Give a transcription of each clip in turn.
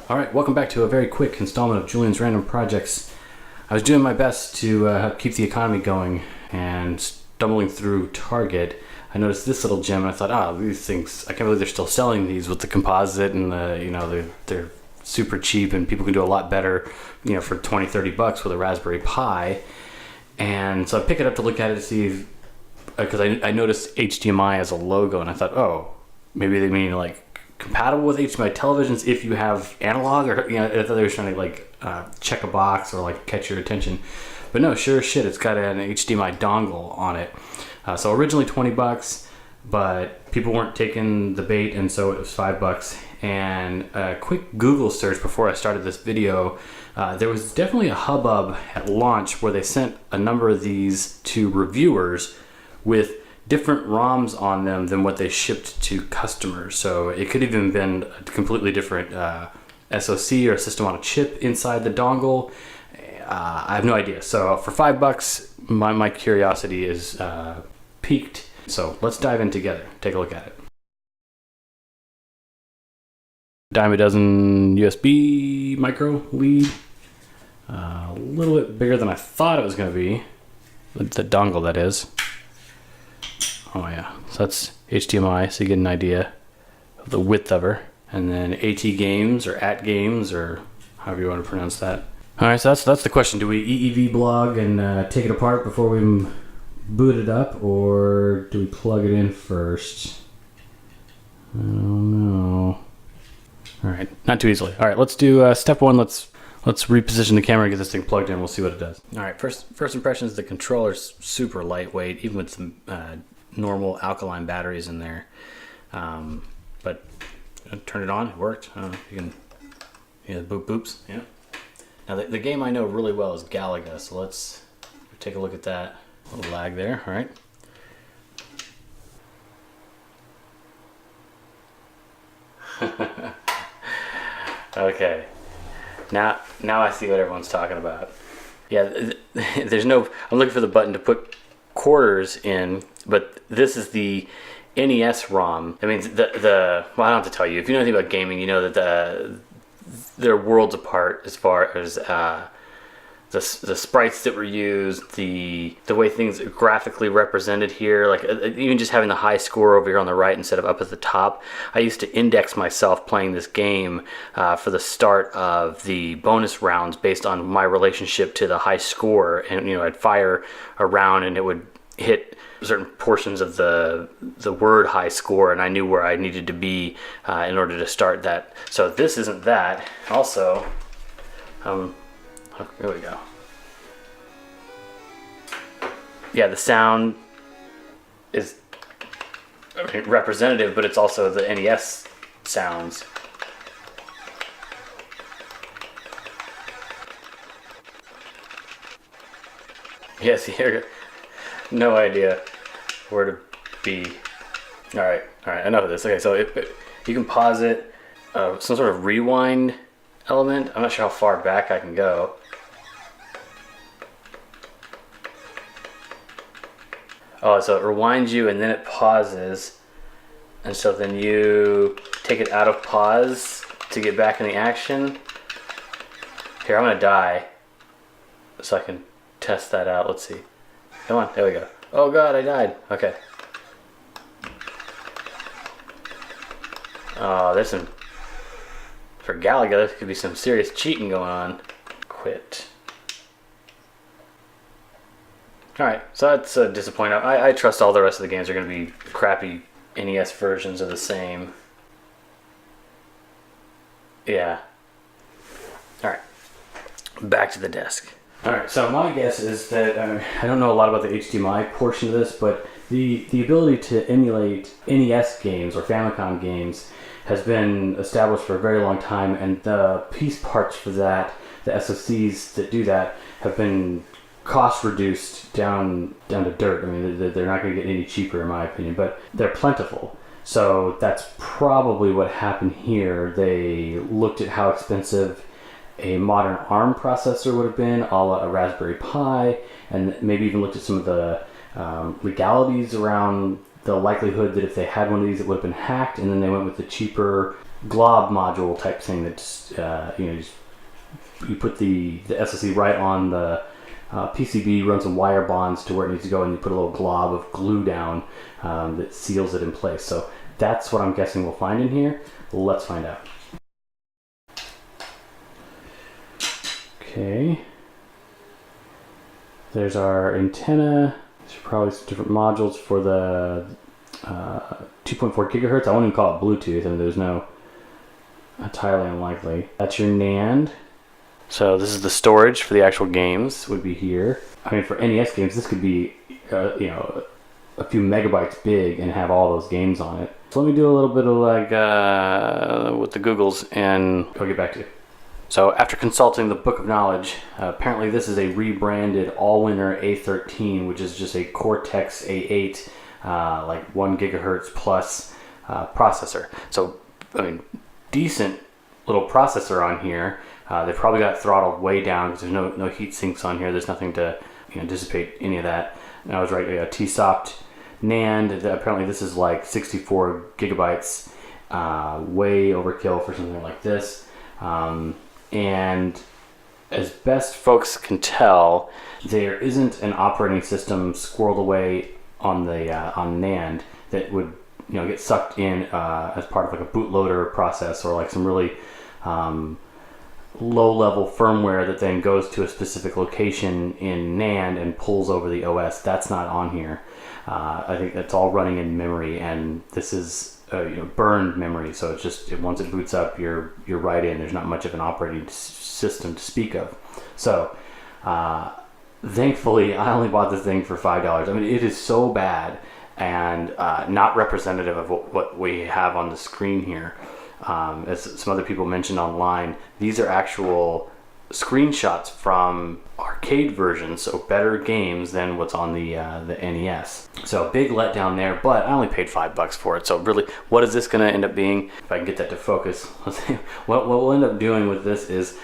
Alright, welcome back to a very quick installment of Julian's Random Projects. I was doing my best to help keep the economy going, and stumbling through Target, I noticed this little gem and I thought, oh, these things, I can't believe they're still selling these with the composite and they're super cheap and people can do a lot better, for 20, 30 bucks with a Raspberry Pi. And so I pick it up to look at it to see, because I noticed HDMI as a logo and I thought, oh, maybe they mean like compatible with HDMI televisions if you have analog, or I thought they were trying to check a box or catch your attention, but no, sure as shit, it's got an HDMI dongle on it. So originally 20 bucks, but people weren't taking the bait, and so it was $5. And a quick Google search before I started this video, there was definitely a hubbub at launch where they sent a number of these to reviewers with different ROMs on them than what they shipped to customers. So it could even been a completely different SoC or a system on a chip inside the dongle. I have no idea. So for $5, my curiosity is piqued. So let's dive in together. Take a look at it. Dime a dozen USB micro lead. A little bit bigger than I thought it was going to be. The dongle, that is. Oh yeah, so that's HDMI, so you get an idea of the width of her. And then AT games, or at games, or however you want to pronounce that. All right, so that's the question. Do we EEV blog and take it apart before we boot it up, or do we plug it in first? I don't know. All right, not too easily. All right, let's do step one. Let's reposition the camera and get this thing plugged in. We'll see what it does. All right, first impressions, the controller's super lightweight, even with some normal alkaline batteries in there. But turn it on, it worked. I don't know if you can, boops, yeah. Now the game I know really well is Galaga, so let's take a look at that. A little lag there, all right. Okay, now I see what everyone's talking about. Yeah, there's no, I'm looking for the button to put quarters in, but this is the NES ROM. I mean, well, I don't have to tell you. If you know anything about gaming, you know that they're worlds apart as far as the sprites that were used, the way things are graphically represented here, even just having the high score over here on the right instead of up at the top. I used to index myself playing this game for the start of the bonus rounds based on my relationship to the high score, and I'd fire a round and it would hit certain portions of the word high score, and I knew where I needed to be in order to start that. So this isn't that. Also, here we go. Yeah, the sound is representative, but it's also the NES sounds. Yes, here. No idea where to be. All right, enough of this. Okay, so you can pause it. Some sort of rewind element. I'm not sure how far back I can go. Oh, so it rewinds you and then it pauses, and so then you take it out of pause to get back in the action. Here, I'm gonna die so I can test that out. Let's see. Come on, there we go. Oh god, I died. Okay. Oh, there's some, for Galaga, there could be some serious cheating going on. Quit. Alright, so that's disappointing. I trust all the rest of the games are going to be crappy NES versions of the same. Yeah. Alright, back to the desk. Alright, so my guess is that, I don't know a lot about the HDMI portion of this, but the ability to emulate NES games or Famicom games has been established for a very long time, and the piece parts for that, the SoCs that do that, have been cost reduced down to dirt. I mean, they're not going to get any cheaper in my opinion, but they're plentiful. So that's probably what happened here. They looked at how expensive a modern ARM processor would have been, a la a Raspberry Pi, and maybe even looked at some of the legalities around the likelihood that if they had one of these it would have been hacked, and then they went with the cheaper glob module type thing that's you put the SoC right on the PCB, run some wire bonds to where it needs to go, and you put a little glob of glue down that seals it in place. So that's what I'm guessing we'll find in here. Let's find out. Okay. There's our antenna. There's probably some different modules for the 2.4 gigahertz. I won't even call it Bluetooth, and there's no, entirely unlikely. That's your NAND. So this is the storage for the actual games, would be here. I mean, for NES games, this could be, a few megabytes big and have all those games on it. So let me do a little bit of like, with the Googles, and I'll get back to you. So after consulting the Book of Knowledge, apparently this is a rebranded Allwinner A13, which is just a Cortex A8, like 1 gigahertz plus processor. So, I mean, decent little processor on here. They probably got throttled way down because there's no heat sinks on here. There's nothing to dissipate any of that. And I was right, a T-Soft NAND. Apparently this is like 64 gigabytes, way overkill for something like this. And as best folks can tell, there isn't an operating system squirreled away on the on NAND that would get sucked in as part of like a bootloader process, or like some really low-level firmware that then goes to a specific location in NAND and pulls over the OS. That's not on here. I think that's all running in memory, and this is burned memory. So it's just once it boots up, you're right in. There's not much of an operating system to speak of. So thankfully, I only bought this thing for $5. I mean, it is so bad and not representative of what we have on the screen here. As some other people mentioned online, these are actual screenshots from arcade versions, so better games than what's on the NES. So big letdown there, but I only paid $5 for it. So really, what is this going to end up being? If I can get that to focus, let's see. What we'll end up doing with this is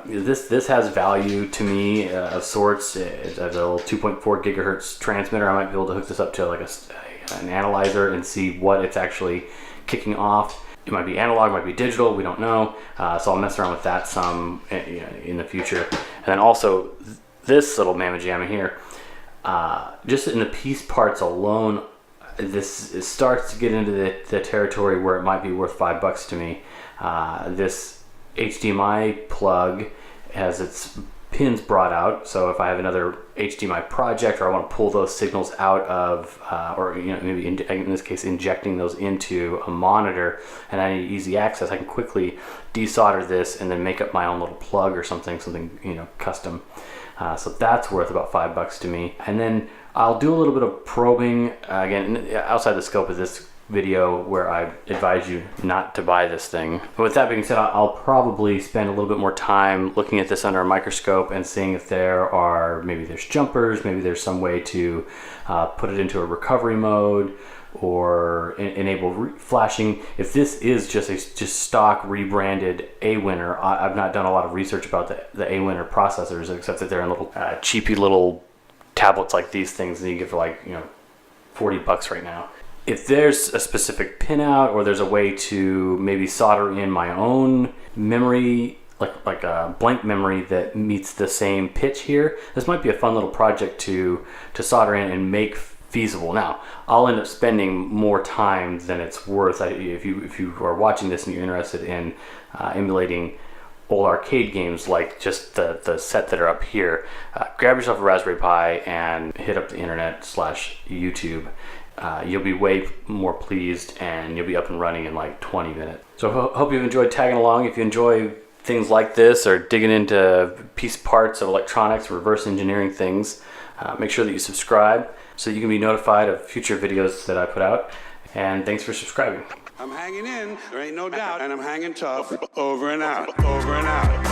this has value to me of sorts. As a little 2.4 gigahertz transmitter, I might be able to hook this up to like an analyzer and see what it's actually kicking off. It might be analog, might be digital, we don't know. So I'll mess around with that some in the future. And then also this little mamma jamma here, just in the piece parts alone, this starts to get into the territory where it might be worth $5 to me. This HDMI plug has its pins brought out, so if I have another HDMI project, or I want to pull those signals out of, or maybe in this case injecting those into a monitor, and I need easy access, I can quickly desolder this and then make up my own little plug or something custom. So that's worth about $5 to me. And then I'll do a little bit of probing, again outside the scope of this video, where I advise you not to buy this thing. But with that being said, I'll probably spend a little bit more time looking at this under a microscope and seeing if maybe there's jumpers, maybe there's some way to put it into a recovery mode, or enable flashing. If this is just stock rebranded Allwinner, I've not done a lot of research about the Allwinner processors, except that they're in little cheapy little tablets like these things that you get for like $40 right now. If there's a specific pinout, or there's a way to maybe solder in my own memory, like a blank memory that meets the same pitch here, this might be a fun little project to solder in and make feasible. Now, I'll end up spending more time than it's worth. If you are watching this and you're interested in emulating old arcade games like just the set that are up here, grab yourself a Raspberry Pi and hit up the internet /YouTube. You'll be way more pleased, and you'll be up and running in like 20 minutes. So hope you've enjoyed tagging along. If you enjoy things like this, or digging into piece parts of electronics, reverse engineering things, make sure that you subscribe so you can be notified of future videos that I put out. And thanks for subscribing. I'm hanging in, there ain't no doubt, and I'm hanging tough. Over and out, over and out.